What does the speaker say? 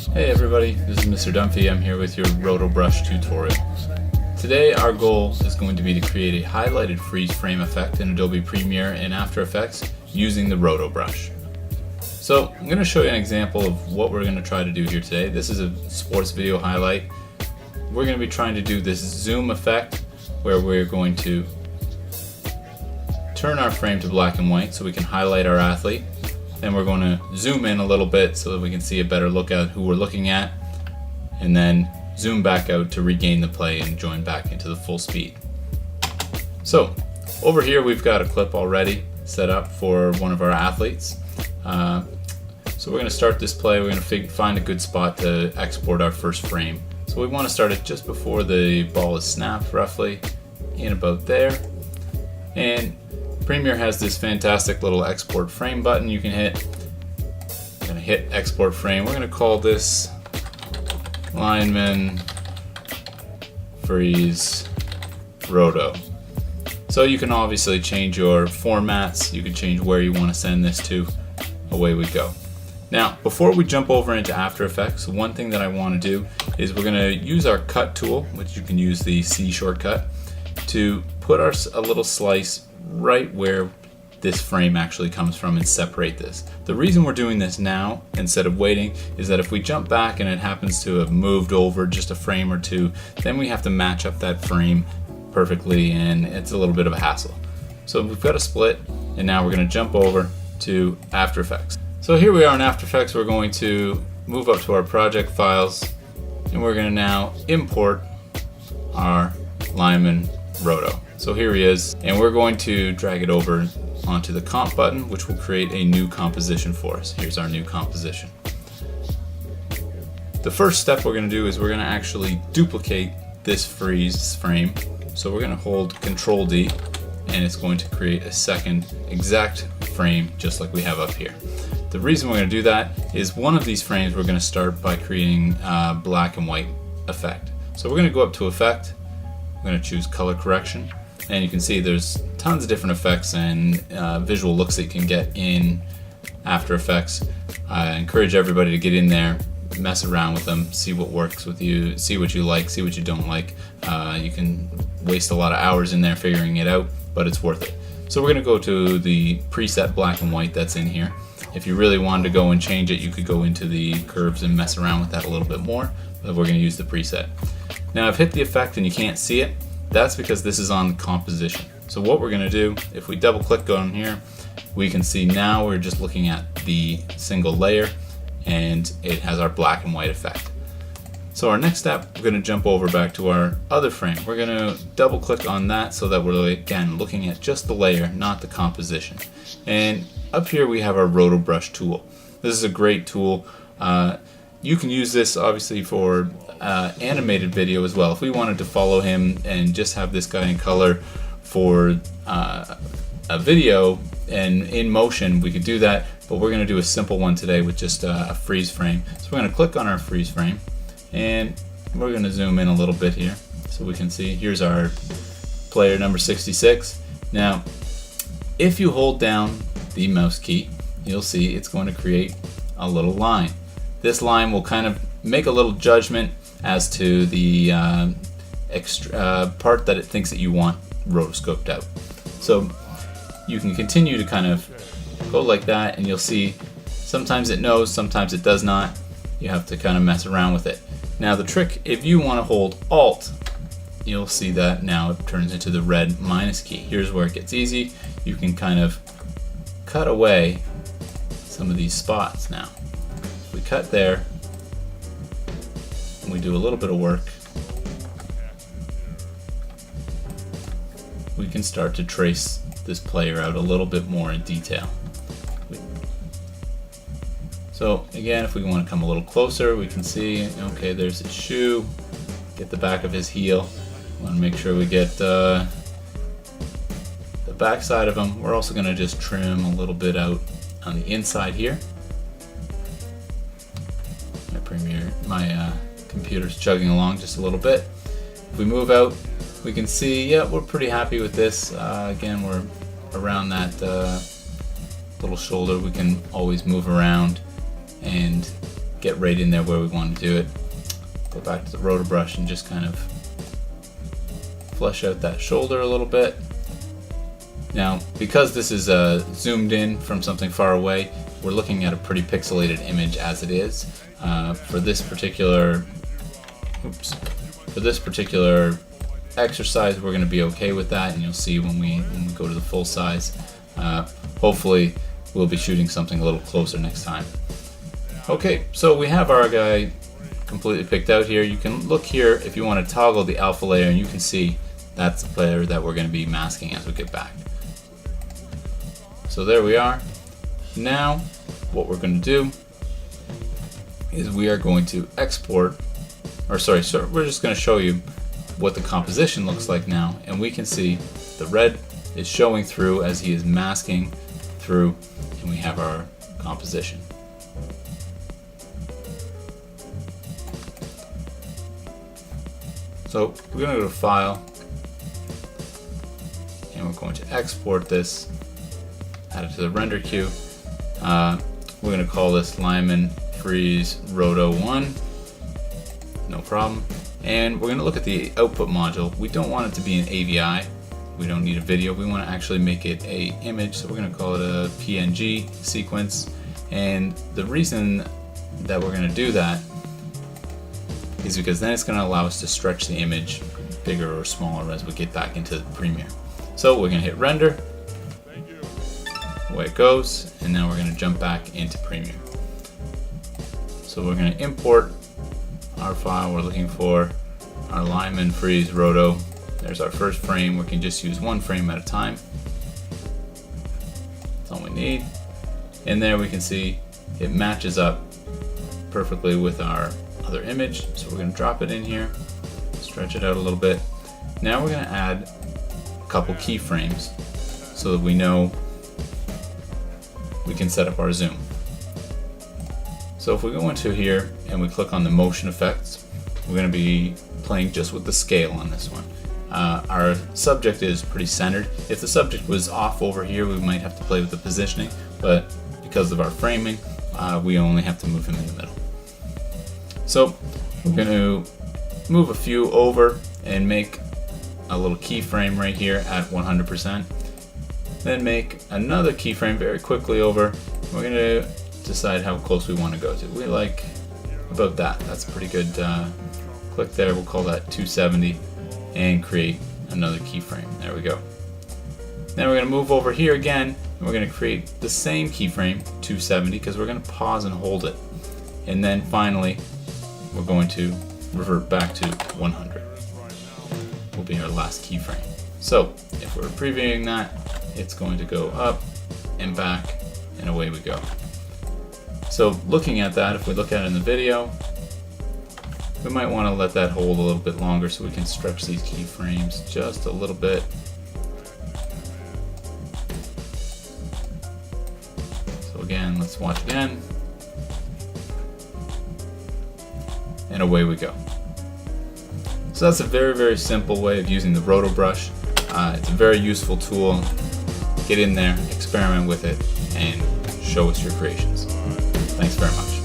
Hey everybody, this is Mr. Dunphy. I'm here with your Rotobrush tutorial. Today our goal is going to be to create a highlighted freeze frame effect in Adobe Premiere and After Effects using the Rotobrush. So I'm going to show you an example of what we're going to try to do here today. This is a sports video highlight. We're going to be trying to do this zoom effect where we're going to turn our frame to black and white so we can highlight our athlete. Then we're going to zoom in a little bit so that we can see a better look at who we're looking at, and then zoom back out to regain the play and join back into the full speed. So over here we've got a clip already set up for one of our athletes. So we're going to start this play. We're going to find a good spot to export our first frame. So we want to start it just before the ball is snapped, roughly in about there. And Premiere has this fantastic little export frame button you can hit. I'm going to hit export frame. We're going to call this lineman freeze roto. So you can obviously change your formats. You can change where you want to send this to. Away we go. Now, before we jump over into After Effects, one thing that I want to do is we're going to use our cut tool, which you can use the C shortcut, to put a little slice right where this frame actually comes from and separate this. The reason we're doing this now instead of waiting is that if we jump back and it happens to have moved over just a frame or two, then we have to match up that frame perfectly and it's a little bit of a hassle. So we've got a split, and now we're going to jump over to After Effects. So here we are in After Effects. We're going to move up to our project files, and we're going to now import our lineman roto. So here he is, and we're going to drag it over onto the comp button, which will create a new composition for us. Here's our new composition. The first step we're going to do is we're going to actually duplicate this freeze frame. So we're going to hold Control D, and it's going to create a second exact frame just like we have up here. The reason we're going to do that is one of these frames we're going to start by creating a black and white effect. So we're going to go up to Effect, we're going to choose Color Correction, and you can see there's tons of different effects and visual looks that you can get in After Effects. I encourage everybody to get in there, mess around with them, see what works with you, see what you like, see what you don't like. You can waste a lot of hours in there figuring it out, but it's worth it. So we're going to go to the preset black and white that's in here. If you really wanted to go and change it, you could go into the curves and mess around with that a little bit more, but we're going to use the preset. Now I've hit the effect and you can't see it. That's because this is on composition. So what we're going to do, if we double click on here, we can see now we're just looking at the single layer and it has our black and white effect. So our next step, we're going to jump over back to our other frame. We're going to double click on that so that we're again looking at just the layer, not the composition. And up here we have our Rotobrush tool. This is a great tool. You can use this obviously for animated video as well. If we wanted to follow him and just have this guy in color for a video and in motion, we could do that, but we're going to do a simple one today with just a freeze frame. So we're going to click on our freeze frame, and we're going to zoom in a little bit here so we can see. Here's our player number 66. Now if you hold down the mouse key, you'll see it's going to create a little line. This line will kind of make a little judgment as to the extra part that it thinks that you want rotoscoped out. So you can continue to kind of go like that, and you'll see sometimes it knows, sometimes it does not. You have to kind of mess around with it. Now the trick, if you want to hold Alt, you'll see that now it turns into the red minus key. Here's where it gets easy. You can kind of cut away some of these spots now. We cut there, and we do a little bit of work. We can start to trace this player out a little bit more in detail. So again, if we want to come a little closer, we can see, okay, there's his shoe, get the back of his heel. We want to make sure we get the back side of him. We're also going to just trim a little bit out on the inside here. My computer's chugging along just a little bit. If we move out, we can see, yeah, we're pretty happy with this. Again, we're around that little shoulder. We can always move around and get right in there where we want to do it. Go back to the Rotobrush and just kind of flesh out that shoulder a little bit. Now, because this is zoomed in from something far away, we're looking at a pretty pixelated image as it is. For this particular exercise, we're going to be okay with that, and you'll see when we go to the full size. Hopefully, we'll be shooting something a little closer next time. Okay, so we have our guy completely picked out here. You can look here if you want to toggle the alpha layer, and you can see that's the layer that we're going to be masking as we get back. So there we are. Now, what we're going to do is we are going to export, we're just going to show you what the composition looks like now, and we can see the red is showing through as he is masking through, and we have our composition. So we're going to go to File, and we're going to export this, add it to the render queue. We're going to call this Lyman Freeze Roto 1, no problem. And we're going to look at the output module. We don't want it to be an AVI. We don't need a video. We want to actually make it a image, so we're going to call it a PNG sequence. And the reason that we're going to do that is because then it's going to allow us to stretch the image bigger or smaller as we get back into Premiere. So we're going to hit render. Away it goes, and now we're going to jump back into Premiere. So we're going to import our file. We're looking for our Lyman Freeze Roto. There's our first frame. We can just use one frame at a time. That's all we need. And there we can see it matches up perfectly with our other image. So we're going to drop it in here, stretch it out a little bit. Now we're going to add a couple keyframes so that we know we can set up our zoom. So if we go into here and we click on the motion effects, we're going to be playing just with the scale on this one. Our subject is pretty centered. If the subject was off over here, we might have to play with the positioning, but because of our framing, we only have to move him in the middle. So we're going to move a few over and make a little keyframe right here at 100%. Then make another keyframe very quickly over. We're going to decide how close we want to go to. We like about that. That's a pretty good click there. We'll call that 270 and create another keyframe. There we go. Then we're going to move over here again, and we're going to create the same keyframe, 270, because we're going to pause and hold it. And then finally, we're going to revert back to 100. Will be our last keyframe. So if we're previewing that, it's going to go up and back, and away we go. So looking at that, if we look at it in the video, we might want to let that hold a little bit longer so we can stretch these keyframes just a little bit. So again, let's watch again. And away we go. So that's a very, very simple way of using the Rotobrush. It's a very useful tool. Get in there, experiment with it, and show us your creations. Thanks very much.